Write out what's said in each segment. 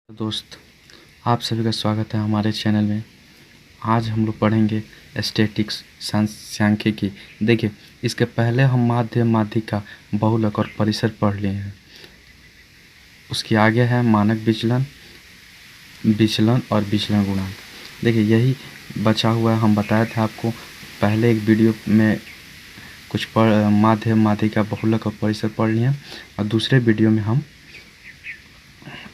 दोस्त, आप सभी का स्वागत है हमारे चैनल में। आज हम लोग पढ़ेंगे स्टैटिक्स सांख्यिकी। देखिए, इसके पहले हम माध्य, माध्यिका, बहुलक और परिसर पढ़ लिए हैं। उसके आगे है मानक विचलन, विचलन और विचलन गुणांक। देखिए, यही बचा हुआ है। हम बताए थे आपको पहले एक वीडियो में कुछ माध्य, माध्यिका, बहुलक और परिसर पढ़ लिए हैं, और दूसरे वीडियो में हम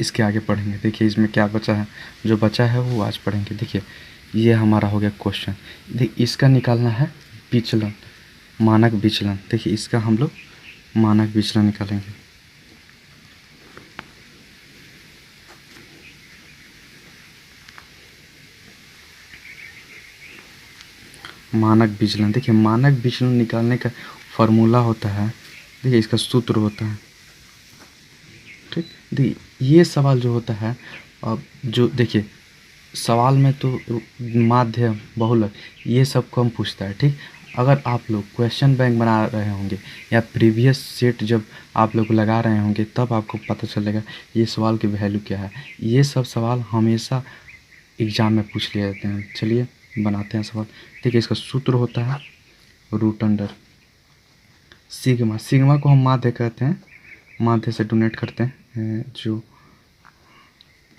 इसके आगे पढ़ेंगे। देखिए, इसमें क्या बचा है, जो बचा है वो आज पढ़ेंगे। देखिए, ये हमारा हो गया क्वेश्चन। देखिए, इसका निकालना है विचलन, मानक विचलन। देखिए, इसका हम लोग मानक विचलन निकालेंगे। मानक विचलन, देखिए मानक विचलन निकालने का फॉर्मूला होता है, देखिए इसका सूत्र होता है। ठीक, देखिए ये सवाल जो होता है, अब जो देखिए सवाल में तो माध्य, बहुलक ये सब कम पूछता है। ठीक, अगर आप लोग क्वेश्चन बैंक बना रहे होंगे या प्रीवियस सेट जब आप लोग लगा रहे होंगे, तब आपको पता चलेगा ये सवाल की वैल्यू क्या है। ये सब सवाल हमेशा एग्ज़ाम में पूछ लिए जाते हैं। चलिए बनाते हैं सवाल। देखिए, इसका सूत्र होता है रूट अंडर सिग्मा। सिग्मा को हम माध्य कहते हैं, माध्य से डोनेट करते हैं जो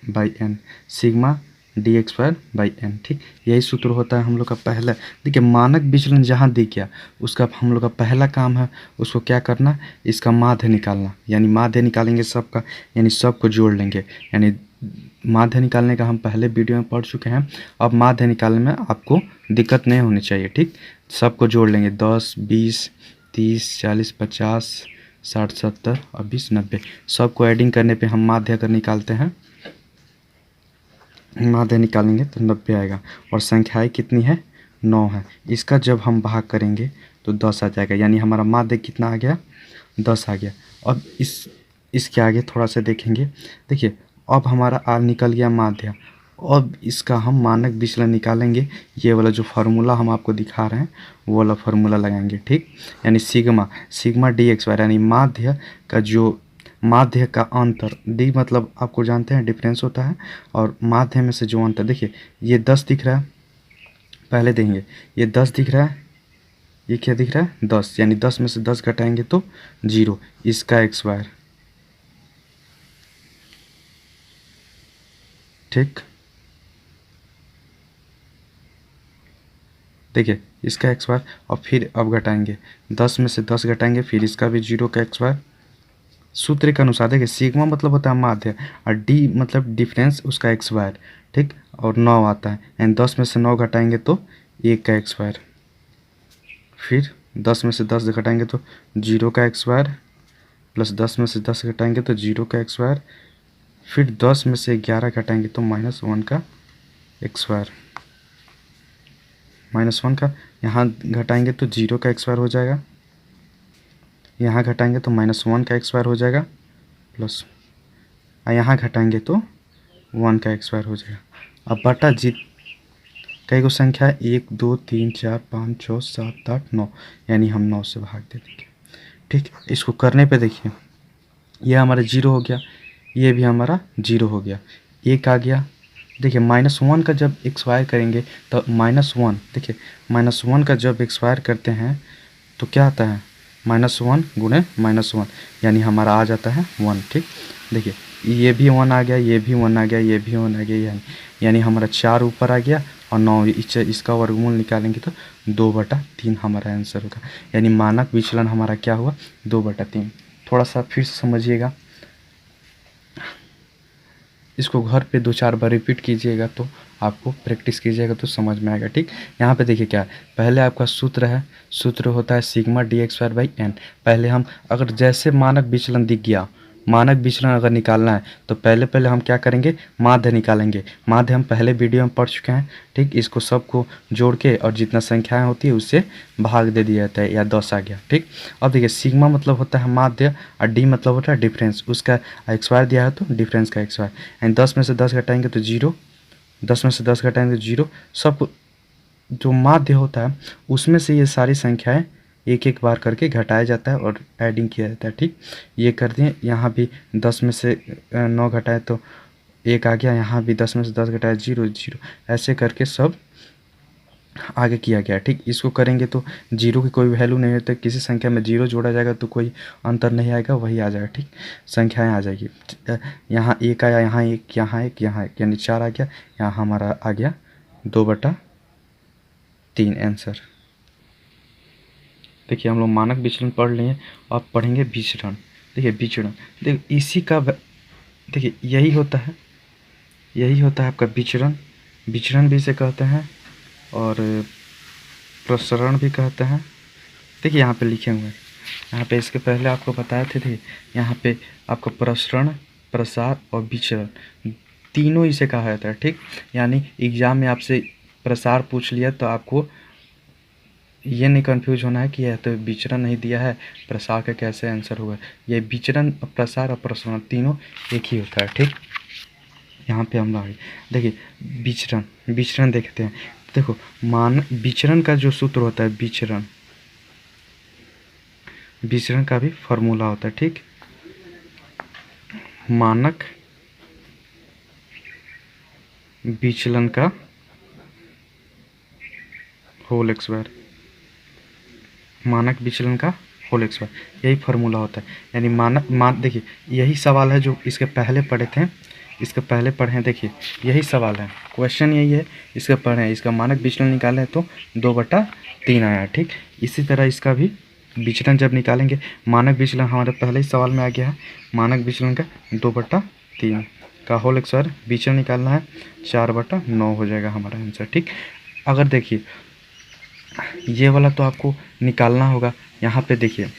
by N, sigma D X square by N. ठीक, यही सूत्र होता है हम लोग का पहला। देखिए, मानक विचलन जहाँ दिख गया, उसका हम लोग का पहला काम है उसको क्या करना, इसका माध्य निकालना। यानी माध्य निकालेंगे सबका, यानी सबको जोड़ लेंगे। यानी माध्य निकालने का हम पहले वीडियो में पढ़ चुके हैं। अब माध्य निकालने में आपको दिक्कत नहीं होनी चाहिए। ठीक, सबको जोड़ लेंगे, 10, 20, 30, 40, 50, 60, 70 और 20, 90। सबको एडिंग करने पे हम माध्य अगर निकालते हैं, माध्य निकालेंगे तो 90 आएगा। और संख्याएं कितनी है, 9 है। इसका जब हम भाग करेंगे तो 10 आ जाएगा। यानी हमारा माध्य कितना आ गया, 10 आ गया। अब इसके आगे थोड़ा सा देखेंगे। देखिए, अब हमारा निकल गया माध्य। अब इसका हम मानक विचलन निकालेंगे। ये वाला जो फार्मूला हम आपको दिखा रहे हैं वो वाला फार्मूला लगाएंगे। ठीक, यानी सिग्मा डी एक्स वाई, यानी माध्य का जो माध्य का अंतर, डी मतलब आपको जानते हैं डिफरेंस होता है, और माध्य में से जो अंतर, देखिए ये 10 दिख रहा है, पहले देंगे ये 10 दिख रहा है, ये क्या दिख रहा है, 10। यानी 10 में से 10 घटाएंगे तो 0, इसका एक्स वायर। ठीक, देखिए इसका एक्स वायर, और फिर अब घटाएंगे 10 में से 10 घटाएंगे, फिर इसका भी 0 का एक्स वायर। सूत्र के अनुसार देखिए, सिग्मा मतलब होता है माध्य, और डी मतलब डिफरेंस, उसका एक्स वायर। ठीक, और 9 आता है, यानी 10 में से 9 घटाएंगे तो 1 का एक्स वायर। फिर 10 में से 10 घटाएंगे तो 0 का एक्स वायर, प्लस 10 में से 10 घटाएंगे तो 0 का एक्स वायर। फिर 10 में से 11 घटाएंगे तो -1 का एक्स वायर। -1 का यहाँ घटाएंगे तो 0 का एक्स वायर हो जाएगा, यहाँ घटाएंगे तो -1 का एक्स वायर हो जाएगा, प्लस यहाँ घटाएंगे तो 1 का एक्स वायर हो जाएगा। अब बटा जी कई को संख्या है, 1, 2, 3, 4, 5, 6, 7, 8, 9, यानी हम 9 से भाग दे देंगे। ठीक, इसको करने पे देखिए ये हमारा 0 हो गया, ये भी हमारा 0 हो गया, 1 आ गया। देखिए -1 का जब एक्सपायर करेंगे तो -1, देखिए -1 का जब एक्सपायर करते हैं तो क्या आता है, -1 गुणे -1, यानी हमारा आ जाता है 1। ठीक, देखिए ये भी 1 आ गया, ये भी 1 आ गया, ये भी 1 आ गया, यानी हमारा 4 ऊपर आ गया, और 9 इसका वर्गमूल निकालेंगे तो 2/3 हमारा आंसर होगा। यानी मानक विचलन हमारा क्या हुआ, 2/3। थोड़ा सा फिर से समझिएगा, इसको घर पे 2-4 बार रिपीट कीजिएगा तो आपको प्रैक्टिस कीजिएगा तो समझ में आएगा। ठीक, यहाँ पे देखिए क्या है, पहले आपका सूत्र है, सूत्र होता है sigma D X square by N. पहले हम अगर जैसे मानक विचलन दिख गया, मानक विचलन अगर निकालना है तो पहले हम क्या करेंगे, माध्य निकालेंगे। माध्य हम पहले वीडियो में पढ़ चुके हैं। ठीक, इसको सबको जोड़ के और जितना संख्याएं होती है उससे भाग दे दिया जाता है, या 10 आ गया। ठीक, अब देखिए सिग्मा मतलब होता है माध्य, और डी मतलब होता है डिफरेंस, उसका एक्स वायर दिया है तो डिफरेंस का एक्स वायर। एंड 10 में से 10 घटाएंगे तो 0, 10 में से 10 घटाएंगे तो 0। सब जो माध्य होता है उसमें से ये सारी संख्याएं एक एक बार करके घटाया जाता है और एडिंग किया जाता है। ठीक, ये कर दिए। यहाँ भी 10 में से 9 घटाए तो 1 आ गया, यहाँ भी 10 में से 10 घटाया 0 0, ऐसे करके सब आगे किया गया। ठीक, इसको करेंगे तो 0 की कोई वैल्यू नहीं होती, किसी संख्या में 0 जोड़ा जाएगा तो कोई अंतर नहीं आएगा, वही आ जाएगा। ठीक, संख्याएं आ जाएगी। यहाँ 1 आया, यहाँ 1, यहाँ 1, यहाँ 1, यानी 4 आ गया। यहाँ हमारा आ गया 2/3 आंसर। देखिए हम लोग मानक विचलन पढ़ लिए, अब पढ़ेंगे विचरण। देखिए विचरण, देखिए इसी का देखिए यही होता है, यही होता है आपका विचरण। विचरण भी इसे कहते हैं और प्रसरण भी कहते हैं। देखिए यहाँ पे लिखे हुए हैं, यहाँ पे इसके पहले आपको बताए थे यहाँ पे आपका प्रसरण, प्रसार और विचरण तीनों इसे कहा जाता है। ठीक, यानी एग्जाम में आपसे प्रसार पूछ लिया तो आपको ये नहीं कंफ्यूज होना है कि यह तो विचरण नहीं दिया है, प्रसार का कैसे आंसर होगा। ये विचरण, प्रसार और प्रसरण तीनों एक ही होता है। ठीक, यहाँ पे हम आगे देखिए विचरण, विचरण देखते हैं। देखो विचरण का जो सूत्र होता है, विचरण, विचरण का भी फॉर्मूला होता है। ठीक, मानक विचलन का होल स्क्वायर, मानक विचलन का होल स्क्वायर, यही फार्मूला होता है। यानी देखिए यही सवाल है जो इसके पहले पढ़े थे, इसके पहले पढ़े हैं। देखिए यही सवाल है, क्वेश्चन यही है, इसके पढ़े हैं, इसका मानक विचलन निकालें तो 2/3 आया। ठीक, इसी तरह इसका भी विचलन जब निकालेंगे, मानक विचलन हमारे पहले ही सवाल में आ गया है, मानक विचलन का 2/3 का होल स्क्वायर विचलन निकालना है, 4/9 हो जाएगा हमारा आंसर। ठीक, अगर देखिए ये वाला तो आपको निकालना होगा। यहाँ पे देखिए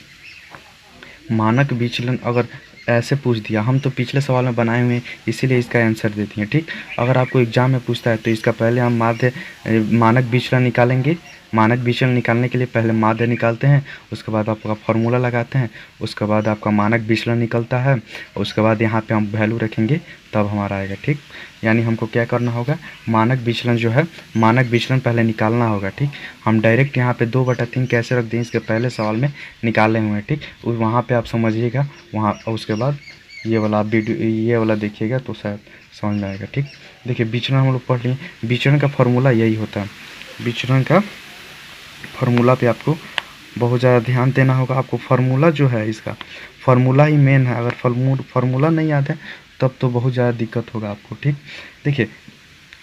मानक विचलन अगर ऐसे पूछ दिया, हम तो पिछले सवाल में बनाए हुए हैं इसीलिए इसका आंसर दे दिए। ठीक, अगर आपको एग्जाम में पूछता है तो इसका पहले हम मानक विचलन निकालेंगे। मानक विचलन निकालने के लिए पहले माध्य निकालते हैं, उसके बाद आपका फॉर्मूला लगाते हैं, उसके बाद आपका मानक विचलन निकलता है, उसके बाद यहाँ पे हम वैल्यू रखेंगे तब हमारा आएगा। ठीक, यानी हमको क्या करना होगा, मानक विचलन जो है, मानक विचलन पहले निकालना होगा। ठीक, हम डायरेक्ट यहाँ पे 2/3 कैसे रख दें, इसके पहले सवाल में निकाले हुए हैं। ठीक, वहाँ पे आप समझिएगा, वहाँ उसके बाद ये वाला वीडियो, ये वाला देखिएगा तो शायद समझ में आएगा। ठीक, देखिए विचरण हम लोग पढ़ लिए, विचरण का फॉर्मूला यही होता है। विचरण का फार्मूला पे आपको बहुत ज़्यादा ध्यान देना होगा। आपको फार्मूला जो है, इसका फार्मूला ही मेन है। अगर फार्मूला नहीं याद है तब तो बहुत ज़्यादा दिक्कत होगा आपको। ठीक, देखिए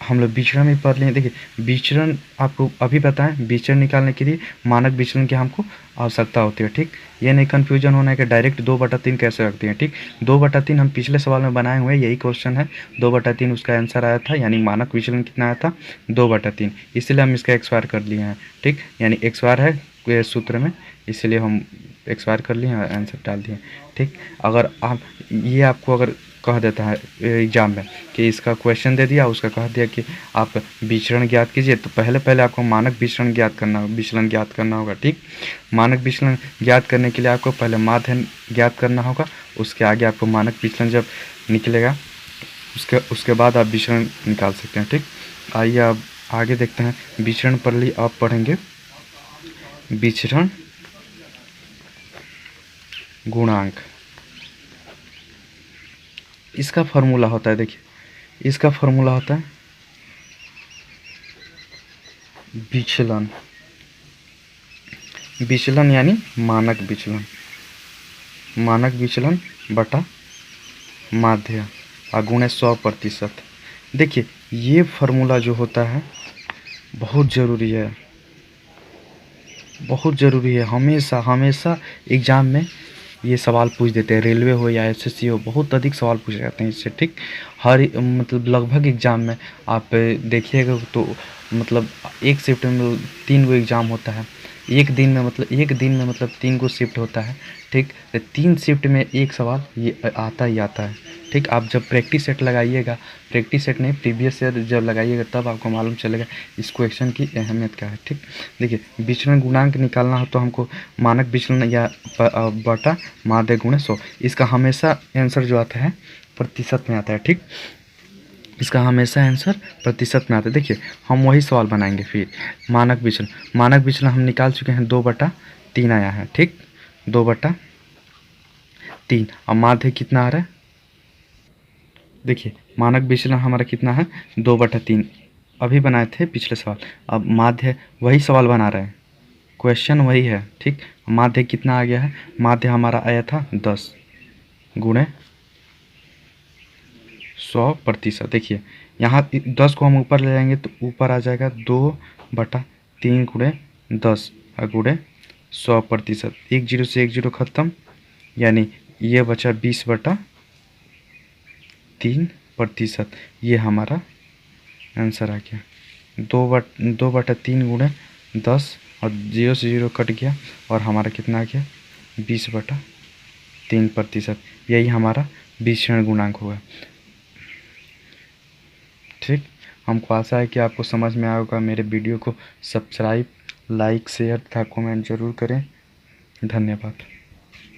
हम लोग विचरण में पढ़ लें। देखिए विचरण आपको अभी बताएं, विचरण निकालने के लिए मानक विचरण की हमको आवश्यकता होती है। ठीक, ये नहीं कन्फ्यूजन होना है कि डायरेक्ट 2/3 कैसे रखते हैं। ठीक, 2/3 हम पिछले सवाल में बनाए हुए, यही क्वेश्चन है, 2/3 उसका आंसर आया था, यानी मानक विचलन कितना आया था, 2/3, इसलिए हम इसका एक्सपायर कर लिए हैं। ठीक, यानी एक्सपायर है सूत्र में, इसलिए हम एक्सपायर कर लिए हैं, आंसर डाल दिए। ठीक, अगर आप ये आपको अगर कह देता है एग्जाम में कि इसका क्वेश्चन दे दिया, उसका कह दिया कि आप विचरण ज्ञात कीजिए, तो पहले आपको मानक विचलन ज्ञात करना होगा, विचलन ज्ञात करना होगा। ठीक, मानक विचलन ज्ञात करने के लिए आपको पहले माध्य ज्ञात करना होगा, उसके आगे आपको मानक विचलन जब निकलेगा उसके बाद आप विचरण निकाल सकते हैं। ठीक, आइए अब आगे देखते हैं। विचरण पढ़ ली, अब पढ़ेंगे विचरण गुणांक। इसका फॉर्मूला होता है, देखिए इसका फॉर्मूला होता है विचलन, विचलन यानी मानक विचलन, मानक विचलन बटा माध्य गुणे 100%। देखिए ये फार्मूला जो होता है बहुत ज़रूरी है, बहुत ज़रूरी है। हमेशा हमेशा एग्ज़ाम में ये सवाल पूछ देते हैं, रेलवे हो या एसएससी हो, बहुत अधिक सवाल पूछे जाते हैं इससे। ठीक, हर मतलब लगभग एग्ज़ाम में आप देखिएगा तो मतलब एक शिफ्ट में 3 गो एग्ज़ाम होता है, एक दिन में मतलब 3 गो शिफ्ट होता है। ठीक, 3 शिफ्ट में एक सवाल ये आता ही आता है। ठीक, आप जब प्रैक्टिस सेट लगाइएगा, प्रैक्टिस सेट नहीं प्रीवियस ईयर जब लगाइएगा तब आपको मालूम चलेगा इस क्वेश्चन की अहमियत क्या है। ठीक, देखिए विचलन गुणांक निकालना हो तो हमको मानक विचलन या बटा माध्य गुणे 100, इसका हमेशा आंसर जो आता है प्रतिशत में आता है। ठीक, इसका हमेशा आंसर प्रतिशत में आता है। देखिए हम वही सवाल बनाएंगे फिर। मानक विचलन हम निकाल चुके हैं, 2/3 आया है। ठीक, 2/3, और माध्य कितना आ रहा है, देखिए मानक विचलन हमारा कितना है, 2/3 अभी बनाए थे पिछले सवाल। अब माध्य वही सवाल बना रहे हैं, क्वेश्चन वही है, ठीक। माध्य कितना आ गया है, माध्य हमारा आया था 10 गुणे 100%। देखिए यहाँ 10 को हम ऊपर ले जाएंगे तो ऊपर आ जाएगा 2/3 गुणे 10 गुणे 100%। 1 जीरो से 1 जीरो खत्म, यानी ये बचा 20/3%। ये हमारा आंसर आ गया। 2/3 गुणे 10 और 0 से 0 कट गया और हमारा कितना आ गया, 20/3%। यही हमारा विचरण गुणांक हुआ। ठीक, हमको आशा है कि आपको समझ में आया होगा। मेरे वीडियो को सब्सक्राइब, लाइक, शेयर तथा कमेंट जरूर करें। धन्यवाद।